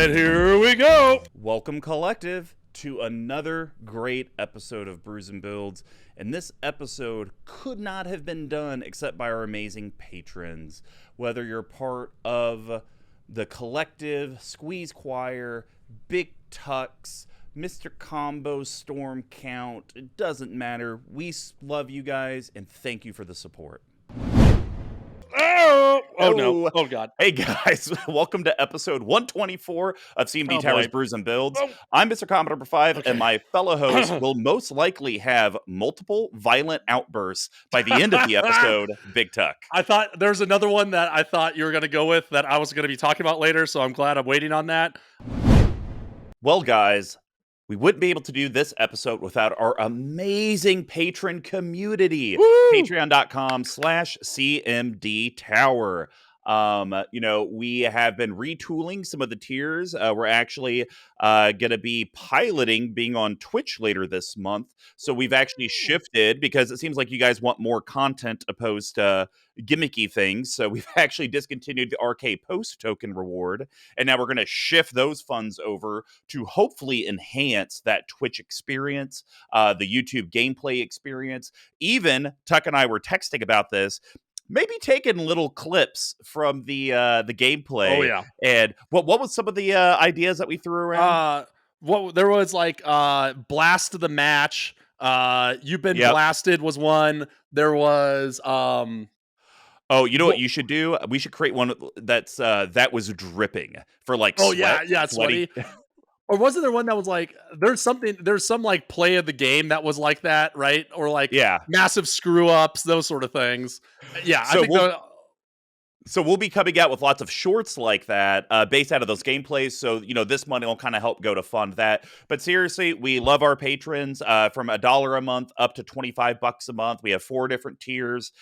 And here we go. Welcome, Collective, to another great episode of Brews and Builds. And this episode could not have been done except by our amazing patrons. Whether you're part of the Collective, Squeeze Choir, BigTucks, Mr. Combo, Storm Count, it doesn't matter. We love you guys and thank you for the support. Oh no. Oh God. Hey guys, welcome to episode 124 of CMD Tower's Brews and Builds. I'm MrComboNumber5, and my fellow host will most likely have multiple violent outbursts by the end of the episode, BigTuck. I thought there's another one that I thought you were going to go with that I was going to be talking about later, so I'm glad I'm waiting on that. Well, guys, we wouldn't be able to do this episode without our amazing patron community. Patreon.com/CMD Tower. We have been retooling some of the tiers. We're actually going to be piloting being on Twitch later this month. So we've actually shifted because it seems like you guys want more content opposed to gimmicky things. So we've actually discontinued the RK Post token reward. And now we're going to shift those funds over to hopefully enhance that Twitch experience, the YouTube gameplay experience. Even Tuck and I were texting about this. Maybe taking little clips from the gameplay. Oh yeah. And what was some of the ideas that we threw around? There was like blast of the match. You've been blasted was one. There was Oh, you know what you should do? We should create one that's that was dripping for like sweaty. Or wasn't there one that was like there's some like play of the game that was like that, right? Or like massive screw ups, those sort of things. Yeah, so I think So we'll be coming out with lots of shorts like that based out of those gameplays. So, this money will kind of help go to fund that. But seriously, we love our patrons from $1 a month up to $25 a month. We have 4 different tiers.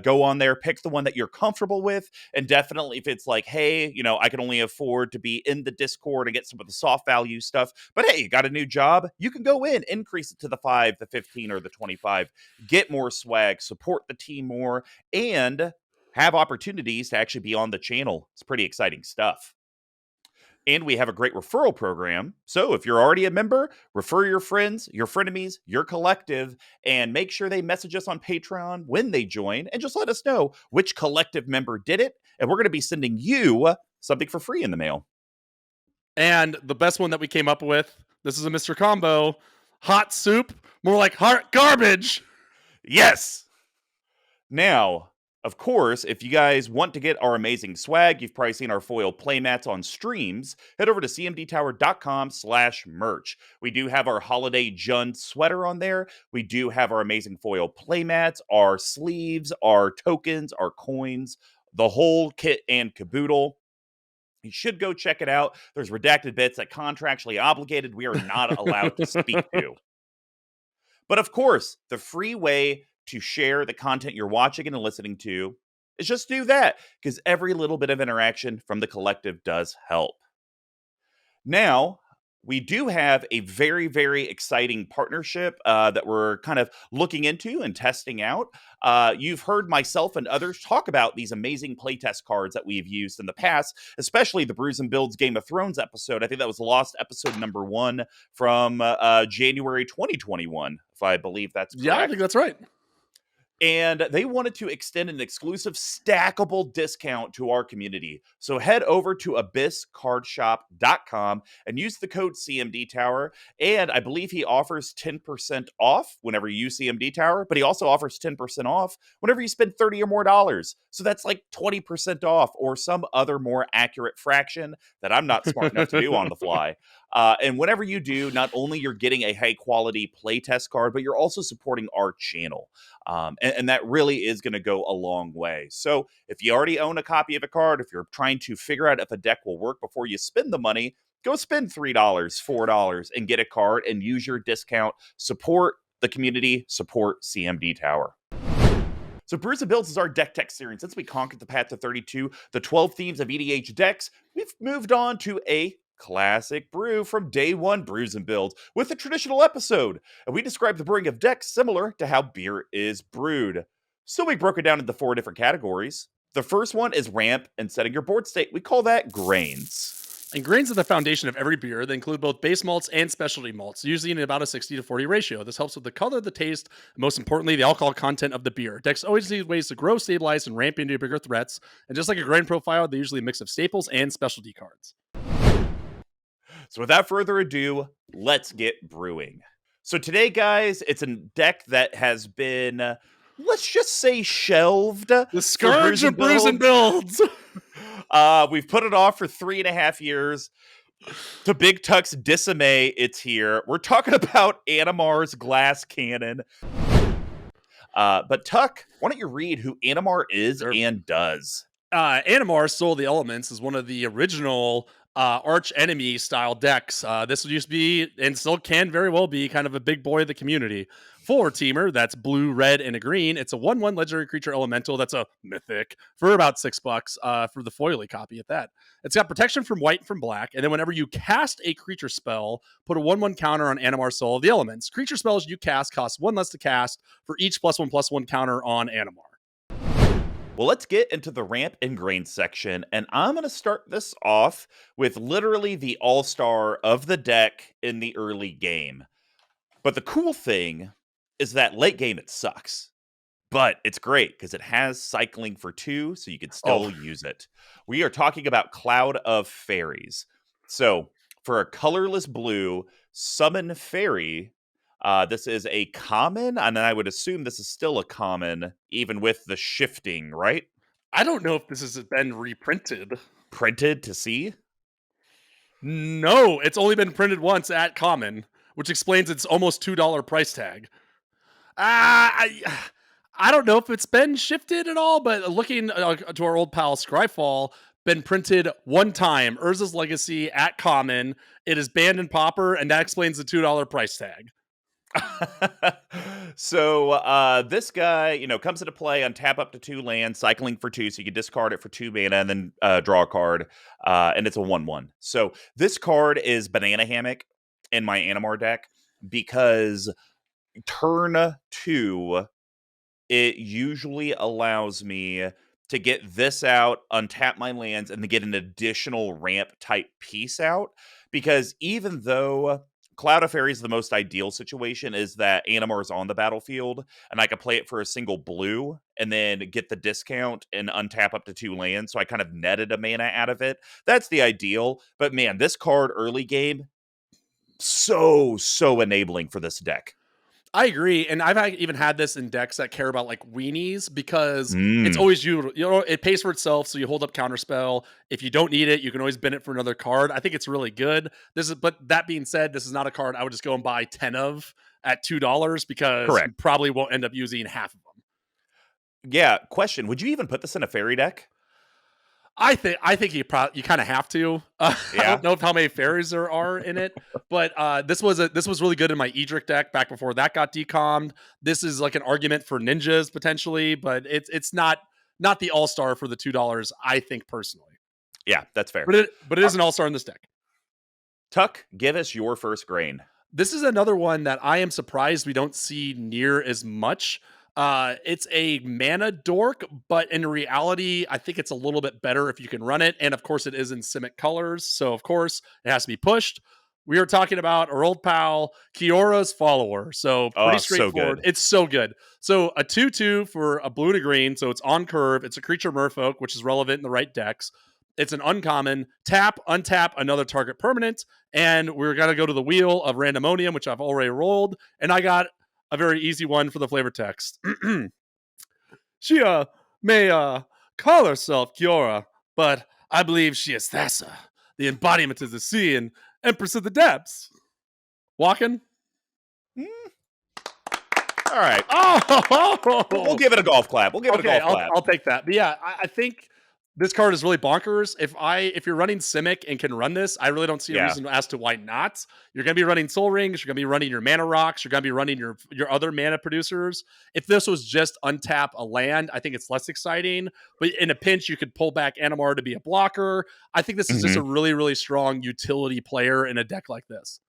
Go on there, pick the one that you're comfortable with. And definitely if it's like, hey, I can only afford to be in the Discord and get some of the soft value stuff. But hey, you got a new job? You can go in, increase it to the 5, the 15, or the 25. Get more swag, support the team more, and have opportunities to actually be on the channel. It's pretty exciting stuff. And we have a great referral program. So if you're already a member, refer your friends, your frenemies, your collective, and make sure they message us on Patreon when they join. And just let us know which collective member did it. And we're going to be sending you something for free in the mail. And the best one that we came up with, this is a Mr. Combo, hot soup, more like hot garbage. Yes. Now, of course, if you guys want to get our amazing swag, you've probably seen our foil playmats on streams, head over to cmdtower.com/merch. We do have our Holiday Jund sweater on there. We do have our amazing foil playmats, our sleeves, our tokens, our coins, the whole kit and caboodle. You should go check it out. There's redacted bits that contractually obligated we are not allowed to speak to. But of course, the free way to share the content you're watching and listening to is just do that, because every little bit of interaction from the collective does help. Now, we do have a very, very exciting partnership that we're kind of looking into and testing out. You've heard myself and others talk about these amazing playtest cards that we've used in the past, especially the Brews and Builds Game of Thrones episode. I think that was lost episode number 1 from January 2021, if I believe that's correct. Yeah, I think that's right. And they wanted to extend an exclusive stackable discount to our community. So head over to abysscardshop.com and use the code CMD Tower. And I believe he offers 10% off whenever you use CMD Tower, but he also offers 10% off whenever you spend $30 or more. So that's like 20% off or some other more accurate fraction that I'm not smart enough to do on the fly. And whenever you do, not only you're getting a high quality playtest card, but you're also supporting our channel. And that really is going to go a long way. So if you already own a copy of a card, if you're trying to figure out if a deck will work before you spend the money, go spend $3, $4 and get a card and use your discount. Support the community, support CMD Tower. So Brews and Builds is our deck tech series. Since we conquered the path to 32, the 12 themes of EDH decks, we've moved on to a classic brew from day one Brews and Builds with a traditional episode. And we describe the brewing of decks similar to how beer is brewed. So we broke it down into 4 different categories. The first one is ramp and setting your board state. We call that grains. And grains are the foundation of every beer. They include both base malts and specialty malts, usually in about a 60-40 ratio. This helps with the color, the taste, and most importantly, the alcohol content of the beer. Decks always need ways to grow, stabilize, and ramp into bigger threats. And just like a grain profile, they're usually a mix of staples and specialty cards. So without further ado, let's get brewing. So today, guys, it's a deck that has been, let's just say, shelved. The scourge of Brews and Builds. We've put it off for 3.5 years. To BigTuck's dismay, it's here. We're talking about Animar's Glass Cannon. But Tuck, why don't you read who Animar is and does? Animar, Soul of the Elements, is one of the original arch enemy style decks. This used to be, and still can very well be, kind of a big boy of the community. For Temur, that's blue, red, and a green. It's a 1/1 legendary creature elemental that's a mythic for about $6 for the foily copy at that. It's got protection from white and from black, and then whenever you cast a creature spell, put a 1/1 counter on Animar Soul of the Elements. Creature spells you cast cost 1 less to cast for each +1/+1 counter on Animar. Well, let's get into the ramp and grain section, and I'm going to start this off with literally the all-star of the deck in the early game. But the cool thing is that late game it sucks. But it's great because it has cycling for 2, so you can still use it. We are talking about Cloud of Fairies. So for a colorless blue, summon fairy. This is a common, and I would assume this is still a common, even with the shifting, right? I don't know if this has been reprinted. Printed to see? No, it's only been printed once at common, which explains its almost $2 price tag. I don't know if it's been shifted at all, but looking to our old pal Scryfall, been printed one time. Urza's Legacy at common. It is banned in Pauper, and that explains the $2 price tag. So this guy, comes into play on tap up to 2 lands, cycling for 2, so you can discard it for 2 mana and then draw a card, and it's a 1/1. So this card is Banana Hammock in my Animar deck because turn 2, it usually allows me to get this out, untap my lands, and then get an additional ramp type piece out. Because even though Cloud of Fairies, the most ideal situation is that Animar is on the battlefield, and I can play it for a single blue, and then get the discount and untap up to 2 lands, so I kind of netted a mana out of it. That's the ideal, but man, this card early game, so enabling for this deck. I agree, and I've even had this in decks that care about like weenies because it's always it pays for itself, so you hold up counterspell. If you don't need it, you can always bin it for another card. I think it's really good. But that being said, this is not a card I would just go and buy 10 of at $2 because you probably won't end up using half of them. Yeah, question: would you even put this in a fairy deck? I think you kind of have to. I don't know how many fairies there are in it, but this was really good in my Edric deck back before that got decommed. This is like an argument for ninjas potentially, but it's not the all-star for the $2. I think personally. Yeah, that's fair. But it is an all-star in this deck. Tuck, give us your first grain. This is another one that I am surprised we don't see near as much. It's a mana dork, but in reality, I think it's a little bit better if you can run it. And of course, it is in Simic colors. So of course, it has to be pushed. We are talking about our old pal, Kiora's Follower. So pretty straightforward. So it's so good. So a 2/2 for a blue and a green. So it's on curve. It's a creature merfolk, which is relevant in the right decks. It's an uncommon. Tap, untap another target permanent. And we're going to go to the wheel of Randomonium, which I've already rolled. And I got a very easy one for the flavor text. She may call herself Kiora, but I believe she is Thassa, the embodiment of the sea and Empress of the Depths. Walking? All right. Oh, we'll give it a golf clap. I'll take that. But yeah, I think this card is really bonkers. If you're running Simic and can run this, I really don't see a reason as to why not. You're going to be running Soul Rings. You're going to be running your mana rocks. You're going to be running your other mana producers. If this was just untap a land, I think it's less exciting. But in a pinch, you could pull back Animar to be a blocker. I think this is just a really, really strong utility player in a deck like this.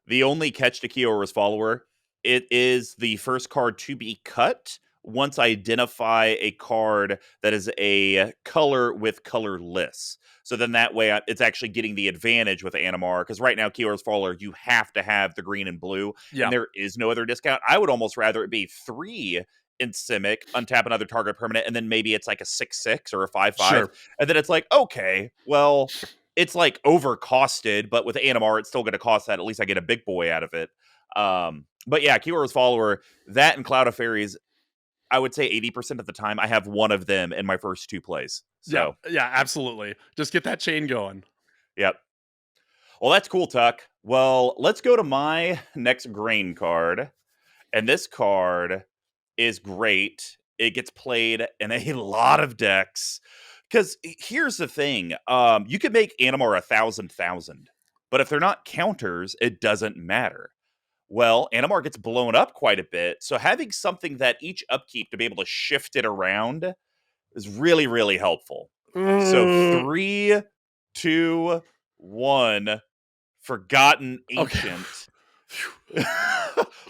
The only catch to Kiora's Follower, it is the first card to be cut once I identify a card that is a color with colorless. So then that way it's actually getting the advantage with Animar, because right now, Keeler's Faller, you have to have the green and blue, Yeah. and there is no other discount. I would almost rather it be 3 in Simic, untap another target permanent, and then maybe it's like a 6/6 or a 5/5. Sure. And then it's like, okay, well, it's like overcosted, but with Animar, it's still going to cost that. At least I get a big boy out of it. But yeah, Keeler's Follower, that and Cloud of Fairies, I would say 80% of the time I have one of them in my first 2 plays. So, yeah, absolutely. Just get that chain going. yep. Well, that's cool, Tuck. Well, let's go to my next grain card. And this card is great. It gets played in a lot of decks. Because here's the thing. You could make Animar 1,000,000. But if they're not counters, it doesn't matter. Well, Animar gets blown up quite a bit, so having something that each upkeep to be able to shift it around is really, really helpful. So 3, 2, 1, Forgotten Ancient. Okay.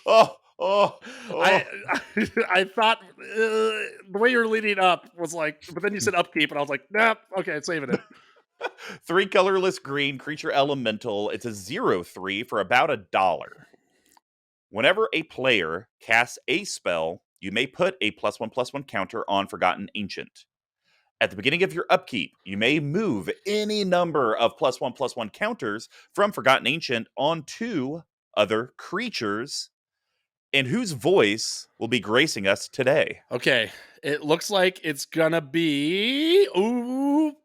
oh. I thought the way you're leading up was like, but then you said upkeep, and I was like, nah, okay, saving it. 3 colorless green creature elemental. It's a 0/3 for about $1. Whenever a player casts a spell, you may put a +1/+1 counter on Forgotten Ancient. At the beginning of your upkeep, you may move any number of +1/+1 counters from Forgotten Ancient onto other creatures. And whose voice will be gracing us today? Okay, it looks like it's gonna be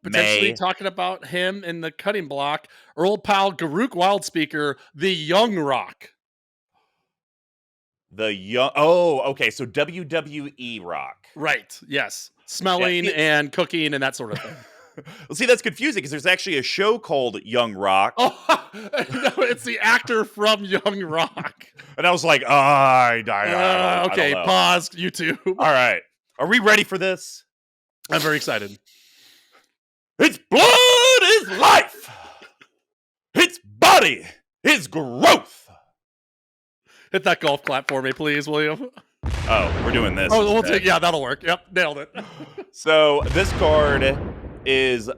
potentially May. talking about him in the cutting block. Earl Pal Garuk Wildspeaker, the Young Rock. The young. Oh, okay. So WWE Rock. Right. Yes. Smelling and cooking and that sort of thing. Well, see, that's confusing because there's actually a show called Young Rock. Oh, no, it's the actor from Young Rock. And I was like, I okay, don't know. pause, YouTube. All right. Are we ready for this? I'm very excited. Its blood is life. Its body is growth. Hit that golf clap for me, please, William. Oh, we're doing this. Oh, we'll take, yeah, that'll work. Yep, nailed it. So this card is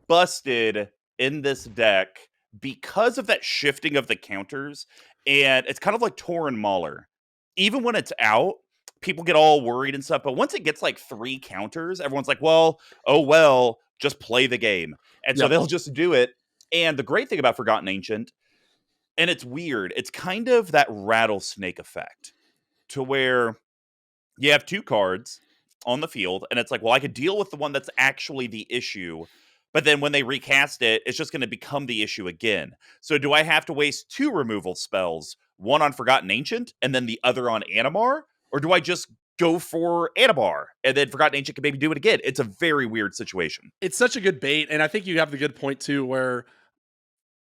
busted in this deck because of that shifting of the counters, and it's kind of like Torin Mauler. Even when it's out, people get all worried and stuff, but once it gets like 3 counters, everyone's like, well, just play the game. And so they'll just do it. And the great thing about Forgotten Ancient, and it's weird, it's kind of that rattlesnake effect to where you have 2 cards on the field, and it's like, well, I could deal with the one that's actually the issue, but then when they recast it, it's just going to become the issue again. So do I have to waste 2 removal spells, one on Forgotten Ancient and then the other on Animar? Or do I just go for Animar and then Forgotten Ancient can maybe do it again? It's a very weird situation. It's such a good bait, and I think you have the good point too, where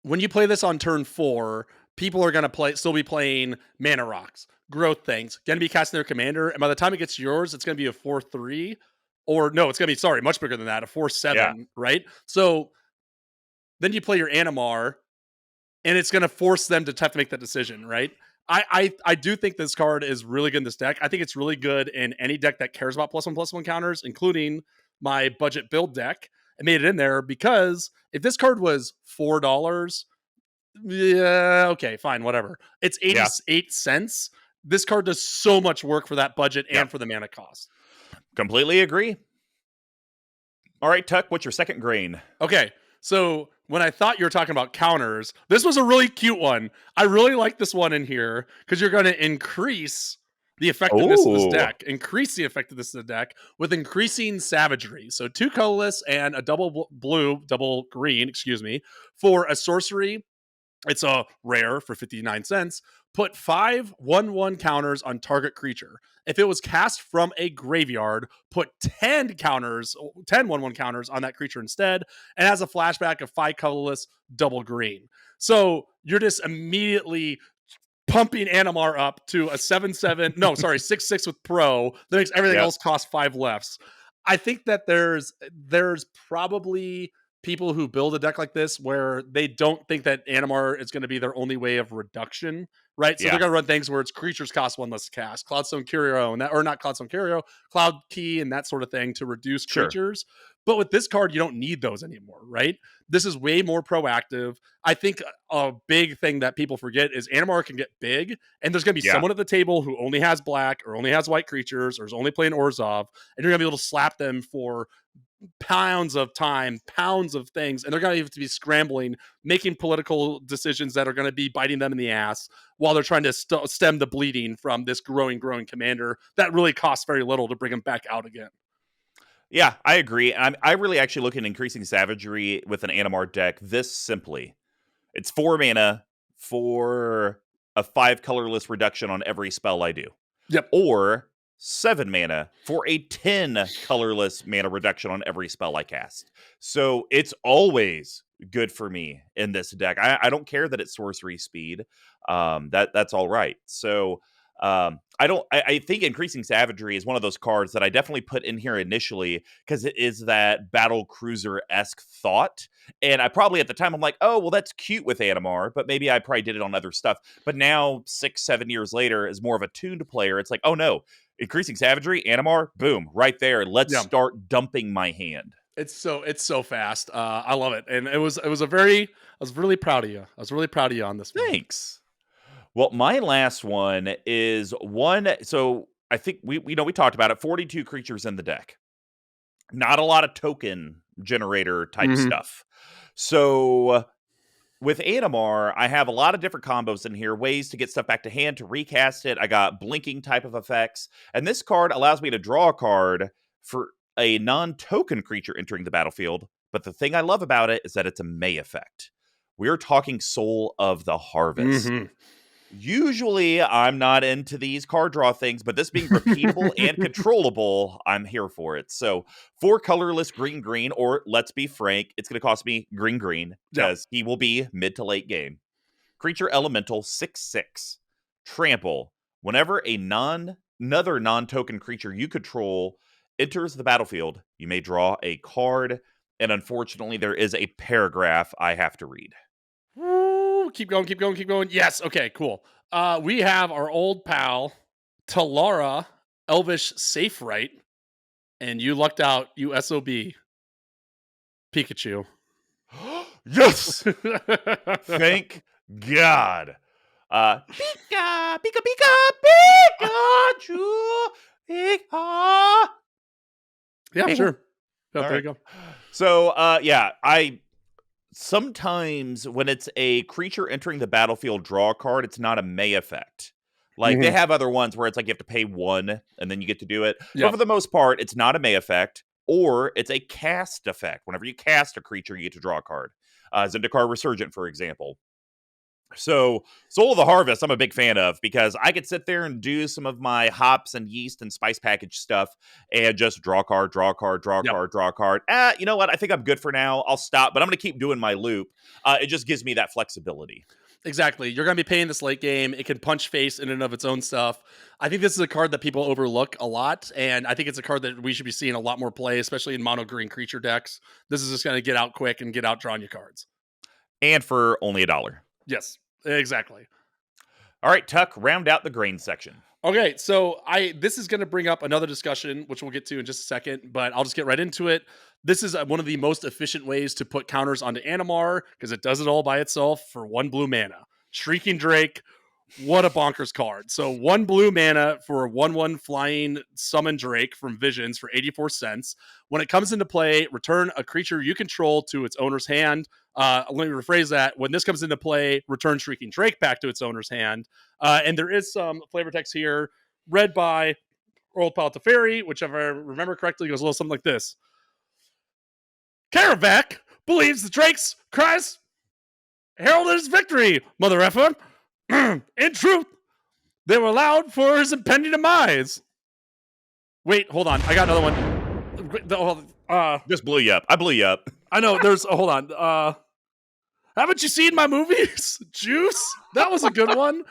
when you play this on turn 4, people are going to still be playing mana rocks, growth things, going to be casting their commander, and by the time it gets to yours, it's going to be a 4/3, or no, it's going to be much bigger than that, a 4/7, right? So then you play your Animar, and it's going to force them to have to make that decision, right? I do think this card is really good in this deck. I think it's really good in any deck that cares about +1/+1 counters, including my budget build deck. I made it in there because if this card was $4, yeah, okay, fine, whatever. It's 88 cents. This card does so much work for that budget and for the mana cost. Completely agree. All right, Tuck, what's your second grain? Okay, so when I thought you were talking about counters, this was a really cute one. I really like this one in here because you're going to increase the effectiveness of this deck. Increase the effectiveness of the deck with increasing Savagery. So 2 colorless and a double green, for a sorcery. It's a rare for 59 cents. Put 5 1/1 counters on target creature. If it was cast from a graveyard, put 10 1/1 counters on that creature instead, and has a flashback of 5 colorless, double green. So you're just immediately pumping Animar up to a 7/7, 6/6 with pro. That makes everything else cost 5 lefts. I think that there's probably people who build a deck like this where they don't think that Animar is going to be their only way of reduction, right? So they're Yeah, going to run things where it's creatures cost one less to cast, Cloudstone Curio, and that, or not Cloudstone Curio, Cloud Key, and that sort of thing to reduce sure. creatures. But with this card, you don't need those anymore, right? This is way more proactive. I think a big thing that people forget is Animar can get big, and there's going to be Yeah. someone at the table who only has black or only has white creatures or is only playing Orzhov, and you're going to be able to slap them for pounds of time, pounds of things, and they're going to have to be scrambling, making political decisions that are going to be biting them in the ass while they're trying to stem the bleeding from this growing commander that really costs very little to bring them back out again. Yeah, I agree. I really actually look at increasing Savagery with an Animar deck this simply. It's 4 mana for a 5 colorless reduction on every spell I do. Yep. Or 7 mana for a 10 colorless mana reduction on every spell I cast. So it's always good for me in this deck. I don't care that it's sorcery speed. That's all right. So I think increasing Savagery is one of those cards that I definitely put in here initially because it is that battle cruiser-esque thought. And I probably at the time I'm like, oh, well, that's cute with Animar, but maybe I probably did it on other stuff. But now, 6-7 years later, as more of a tuned player, it's like, oh no, increasing Savagery, Animar, boom, right there. Let's start dumping my hand. It's so fast. I love it, and I was really proud of you. I was really proud of you on this one. Thanks. Well, my last one is one. So I think we talked about it. 42 creatures in the deck. Not a lot of token generator type stuff. So with Animar, I have a lot of different combos in here, ways to get stuff back to hand, to recast it. I got blinking type of effects. And this card allows me to draw a card for a non-token creature entering the battlefield. But the thing I love about it is that it's a May effect. We're talking Soul of the Harvest. Usually, I'm not into these card draw things, but this being repeatable and controllable, I'm here for it. So, 4 colorless green, or let's be frank, it's going to cost me green, because he will be mid to late game. Creature elemental 6/6. Trample. Whenever another non-token creature you control enters the battlefield, you may draw a card, and unfortunately, there is a paragraph I have to read. Woo, keep going. Yes, okay, cool. We have our old pal, Talara, Elvish Safe Right, and you lucked out, you SOB, Pikachu. Yes! Thank God. Pika, Pika, Pika, Pikachu, Pika. Yeah, sure. Oh, there right. you go. So, I sometimes when it's a creature entering the battlefield draw a card, it's not a May effect. Like, they have other ones where it's like you have to pay 1 and then you get to do it. But for the most part, it's not a May effect, or it's a cast effect. Whenever you cast a creature, you get to draw a card. Zendikar Resurgent, for example. So, Soul of the Harvest, I'm a big fan of because I could sit there and do some of my hops and yeast and spice package stuff and just draw a card, draw a card, draw a card, draw a card. You know what? I think I'm good for now. I'll stop, but I'm going to keep doing my loop. It just gives me that flexibility. Exactly. You're going to be paying this late game. It can punch face in and of its own stuff. I think this is a card that people overlook a lot, and I think it's a card that we should be seeing a lot more play, especially in mono green creature decks. This is just going to get out quick and get out drawing your cards. And for only $1. Yes, exactly. All right, Tuck, round out the grain section. Okay, so this is going to bring up another discussion, which we'll get to in just a second, but I'll just get right into it. This is one of the most efficient ways to put counters onto Animar because it does it all by itself for 1 blue mana. Shrieking Drake, what a bonkers card. So 1 blue mana for a 1/1 flying summon Drake from Visions for 84 cents. When it comes into play, return a creature you control to its owner's hand. Let me rephrase that. When this comes into play, return Shrieking Drake back to its owner's hand. And there is some flavor text here read by Old Pal Teferi, which, if I remember correctly, goes a little something like this. Karavac believes the Drake's cries heralded his victory, mother effer. In truth, they were loud for his impending demise. Wait, hold on. I got another one. Just blew you up. I blew you up. I know. Hold on. Haven't you seen my movies? Juice? That was a good one.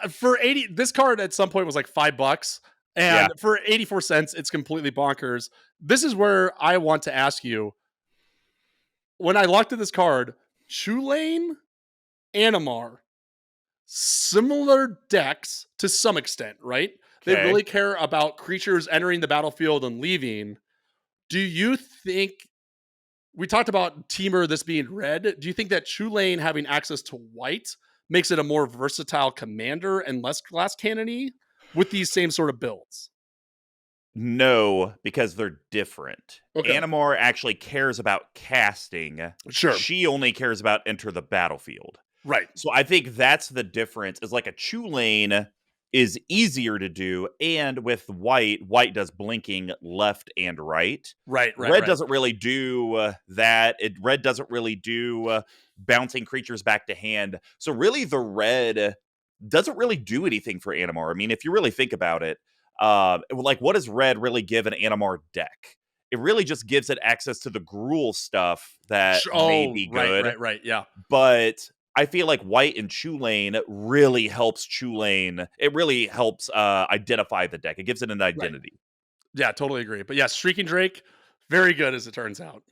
For 80, this card at some point was like $5. And for 84 cents, it's completely bonkers. This is where I want to ask you, when I looked at this card, Chulane, Animar, similar decks to some extent, right? They Okay. really care about creatures entering the battlefield and leaving. Do you think we talked about Temur this being red? Do you think that Chulane having access to white makes it a more versatile commander and less glass cannony with these same sort of builds? No, because they're different. Okay, Animar actually cares about casting. sure, She only cares about enter the battlefield. right, So I think that's the difference. Is like a Chew Lane is easier to do, and with white does blinking left and right. right, right, Red right, doesn't really do that. Red doesn't really do bouncing creatures back to hand. So really, the red doesn't really do anything for Animar. I mean, if you really think about it, like what does red really give an Animar deck? It really just gives it access to the Gruul stuff that may Oh, be right, good, right, right, yeah, but I feel like white and Chulane really helps Chulane. It really helps identify the deck. It gives it an right. identity. Yeah, totally agree. But yeah, Streaking Drake, very good as it turns out.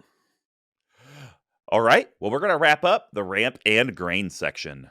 All right. Well, we're going to wrap up the ramp and grain section.